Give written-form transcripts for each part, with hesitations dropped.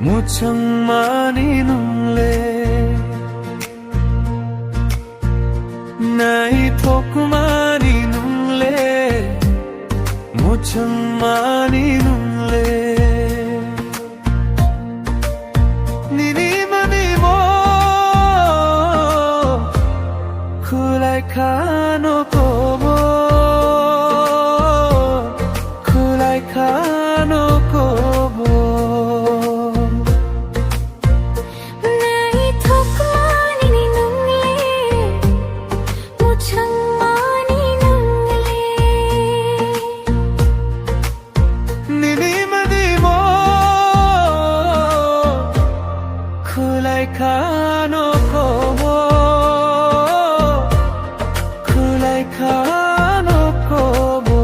muchang nungle nai pokmani nungle muchang nungle nini mani mo kulai kano kobo kulai kano kobo kulai kano kobo kulai kano kobo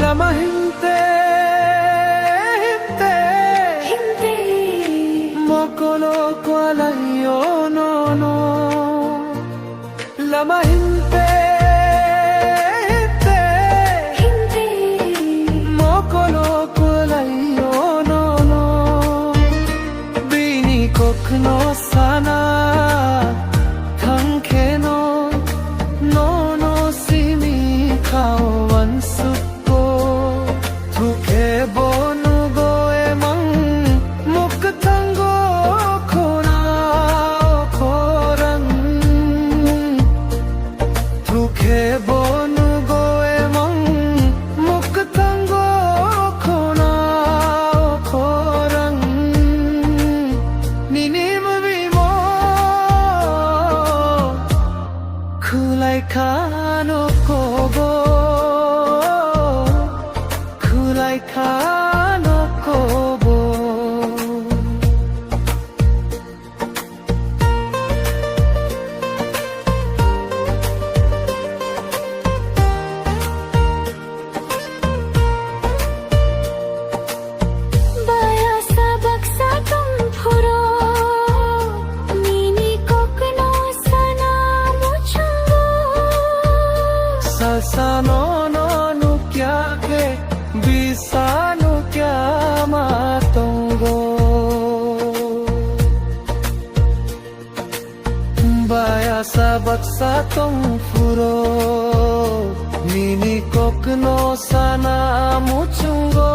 Lama hinte mokolo kwalayo no Lama hinte mokolo kwalayo no Bini kokno sana thankeno no simi kawan su Tuke bonu go emang muk tango kona korang Tuke bonu go emang muk tango kona korang Nini mabimo kulai kano kobo kulai kano kobo Baya sabak sa tumpuro Nini kokno sana muchungo Sasano no kya ke Bisanu kya matongo Baya sabak sa tong furo Nini kokno sana muchungo